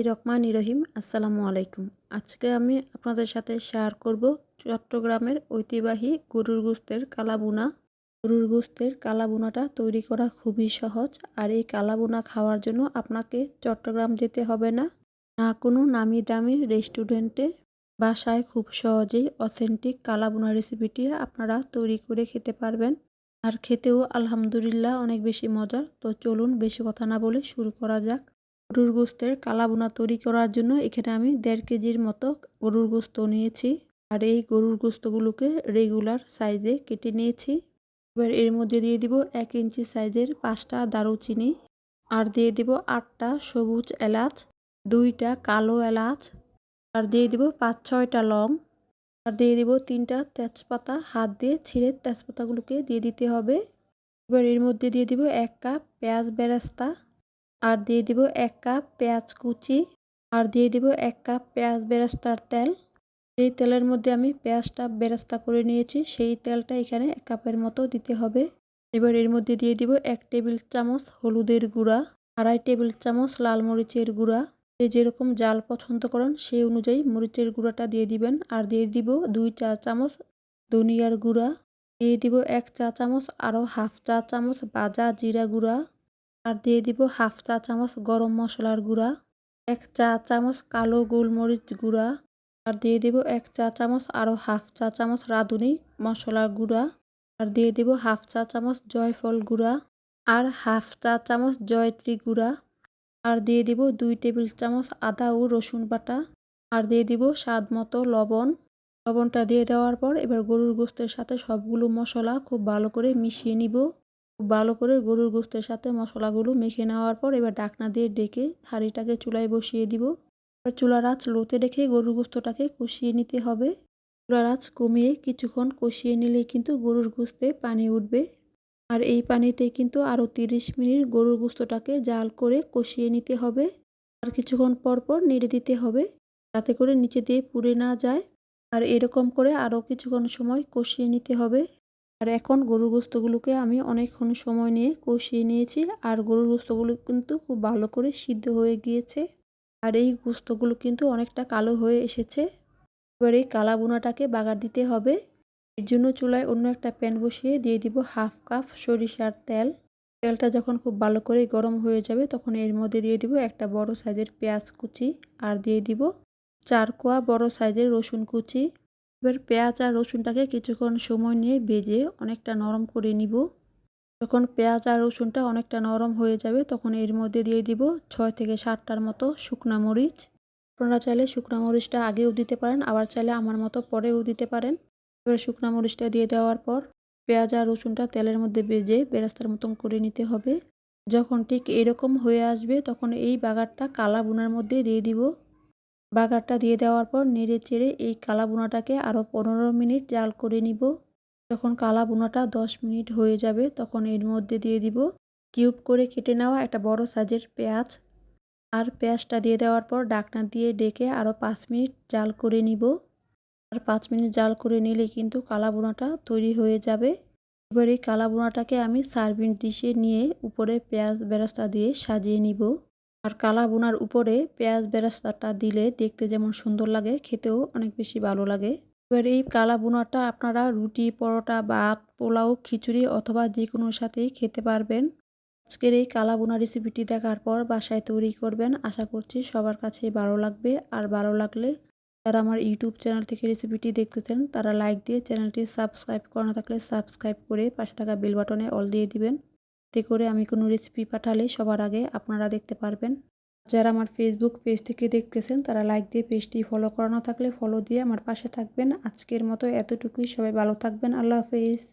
বিসমিল্লাহির রহমানির রহিম। আসসালামু আলাইকুম। আজকে আমি আপনাদের সাথে শেয়ার করব চট্টগ্রামের ঐতিহ্যবাহী গরুর গোশতের কালাভুনা। গরুর গোশতের কালাভুনাটা তৈরি করা খুবই সহজ। আর এই কালাভুনা খাওয়ার জন্য আপনাকে চট্টগ্রাম যেতে হবে না, না কোনো নামি দামি রেস্টুরেন্টে। বাসায় খুব সহজেই অথেন্টিক কালাভুনা রেসিপিটি আপনারা তৈরি করে খেতে পারবেন। আর খেতেও আলহামদুলিল্লাহ অনেক বেশি মজার। তো চলুন বেশি কথা না বলে শুরু করা যাক। গরুর গোশতের কালাভুনা তৈরি করার জন্য এখানে আমি 1.5 কেজির মতো গরুর গোশত নিয়েছি। আর এই গরুর গোশতগুলোকে রেগুলার সাইজে কেটে নিয়েছি। এবার এর মধ্যে দিয়ে দিব 1 ইঞ্চি সাইজের 5টা দারুচিনি, আর দিয়ে দিব 8টা সবুজ এলাচ, 2টা কালো এলাচ, আর দিয়ে দিব 5-6টা লং, আর দিয়ে দিব 3টা তেজপাতা। হাত দিয়ে ছিঁড়ে তেজপাতাগুলোকে দিয়ে দিতে হবে। এবার এর মধ্যে দিয়ে দিব 1 কাপ পেঁয়াজ বেরেস্তা, আর দিয়ে দিব 1 কাপ পেঁয়াজ কুচি, আর দিয়ে দিব 1 কাপ পেঁয়াজ বেরেস্তার তেল। এই তেলের মধ্যে আমি পেঁয়াজটা বেরেস্তা করে নিয়েছি, সেই তেলটা এখানে 1 কাপের মতো দিতে হবে। এবার এর মধ্যে দিয়ে দিব 1 টেবিল চামচ হলুদের গুঁড়া, 2.5 টেবিল চামচ লাল মরিচের গুঁড়া। যে যেরকম জাল পছন্দ করেন সেই অনুযায়ী মরিচের গুঁড়াটা দিয়ে দিবেন। আর দিয়ে দিব 2 চা চামচ ধনিয়ার গুঁড়া, দিয়ে দিব 1 চা চামচ আরও হাফ চা চামচ ভাজা জিরা গুঁড়া, আর দিয়ে দিব হাফ চা চামচ গরম মশলার গুঁড়া, 1 চা চামচ কালো গোলমরিচ গুঁড়া, আর দিয়ে দিব 1 চা চামচ আরও হাফ চা চামচ রাঁধুনি মশলার গুঁড়া, আর দিয়ে দিব হাফ চা চামচ জয়ফল গুঁড়া, আর হাফ চা চামচ জয়ত্রী গুঁড়া, আর দিয়ে দিব 2 টেবিল চামচ আদা ও রসুন বাটা, আর দিয়ে দিব স্বাদ মতো লবণ। লবণটা দিয়ে দেওয়ার পর এবার গরুর গোশতের সাথে সবগুলো মশলা খুব ভালো করে মিশিয়ে নিব। খুব ভালো করে গরুর গোশতের সাথে মশলাগুলো মেখে নেওয়ার পর এবার ঢাকনা দিয়ে ঢেকে হাঁড়িটাকে চুলায় বসিয়ে দিব। এবার চুলার আঁচ লোতে রেখে গরুর গোশতটাকে কষিয়ে নিতে হবে। চুলার আঁচ কমিয়ে কিছুক্ষণ কষিয়ে নিলেই কিন্তু গরুর গোশতে পানি উঠবে। আর এই পানিতে কিন্তু আরও 30 মিনিট গরুর গোশতটাকে জাল করে কষিয়ে নিতে হবে। আর কিছুক্ষণ পর পর নেড়ে দিতে হবে, যাতে করে নিচে দিয়ে পুড়ে না যায়। আর এরকম করে আরও কিছুক্ষণ সময় কষিয়ে নিতে হবে। আর এখন গরুর গোশতগুলোকে আমি অনেকক্ষণ সময় নিয়ে কষিয়ে নিয়েছি। আর গরুর গোশতগুলো কিন্তু খুব ভালো করে সিদ্ধ হয়ে গিয়েছে। আর এই গোশতগুলো কিন্তু অনেকটা কালো হয়ে এসেছে। এবার এই কালা ভুনাটাকে বাগার দিতে হবে। এর জন্য চুলায় অন্য একটা প্যান বসিয়ে দিয়ে দিব হাফ কাপ সরিষার তেল। তেলটা যখন খুব ভালো করে গরম হয়ে যাবে তখন এর মধ্যে দিয়ে দিব একটা বড় সাইজের পেঁয়াজ কুচি, আর দিয়ে দিব 4 কোয়া বড় সাইজের রসুন কুচি। এবার পেঁয়াজ আর রসুনটাকে কিছুক্ষণ সময় নিয়ে ভেজে অনেকটা নরম করে নিব। যখন পেঁয়াজ আর রসুনটা অনেকটা নরম হয়ে যাবে তখন এর মধ্যে দিয়ে দিব 6 থেকে 7টার মতো শুকনা মরিচ। আপনারা চাইলে শুকনা মরিচটা আগেও দিতে পারেন, আবার চাইলে আমার মতো পরেও দিতে পারেন। এবার শুকনা মরিচটা দিয়ে দেওয়ার পর পেঁয়াজ আর রসুনটা তেলের মধ্যে ভেজে বেরেস্তার মতন করে নিতে হবে। যখন ঠিক এরকম হয়ে আসবে তখন এই বাগারটা কালা ভুনার মধ্যে দিয়ে দিব। বাগারটা দিয়ে দেওয়ার পর নেড়ে চেড়ে এই কালা ভুনাটাকে আরও 15 মিনিট জাল করে নিব। যখন কালা ভুনাটা 10 মিনিট হয়ে যাবে তখন এর মধ্যে দিয়ে দিব কিউব করে কেটে নেওয়া একটা বড় সাইজের পেঁয়াজ। আর পেঁয়াজটা দিয়ে দেওয়ার পর ঢাকনা দিয়ে ডেকে আরও 5 মিনিট জাল করে নিব। আর 5 মিনিট জাল করে নিলে কিন্তু কালা ভুনাটা তৈরি হয়ে যাবে। এবার এই কালা ভুনাটাকে আমি সার্ভিং ডিশে নিয়ে উপরে পেঁয়াজ বেরেস্তা দিয়ে সাজিয়ে নিব। আর কালা ভুনার উপরে পেঁয়াজ বেরেস্তাটা দিলে দেখতে যেমন সুন্দর লাগে, খেতেও অনেক বেশি ভালো লাগে। এবার এই কালা ভুনাটা আপনারা রুটি, পরোটা, ভাত, পোলাও, খিচুড়ি অথবা যে কোনোর সাথেই খেতে পারবেন। আজকের এই কালা ভুনা রেসিপিটি দেখার পর বাসায় তৈরি করবেন। আশা করছি সবার কাছেই ভালো লাগবে। আর ভালো লাগলে যারা আমার ইউটিউব চ্যানেল থেকে রেসিপিটি দেখতেছেন তারা লাইক দিয়ে চ্যানেলটি সাবস্ক্রাইব করা না থাকলে সাবস্ক্রাইব করে পাশে থাকা বেল বাটনে অল দিয়ে দিবেন। এতে করে আমি কোনো রেসিপি পাঠালে সবার আগে আপনারা দেখতে পারবেন। যারা আমার ফেসবুক পেজ থেকে দেখতেছেন তারা লাইক দিয়ে পেজটি ফলো করা না থাকলে ফলো দিয়ে আমার পাশে থাকবেন। আজকের মতো এতটুকুই। সবাই ভালো থাকবেন। আল্লাহ হাফেজ।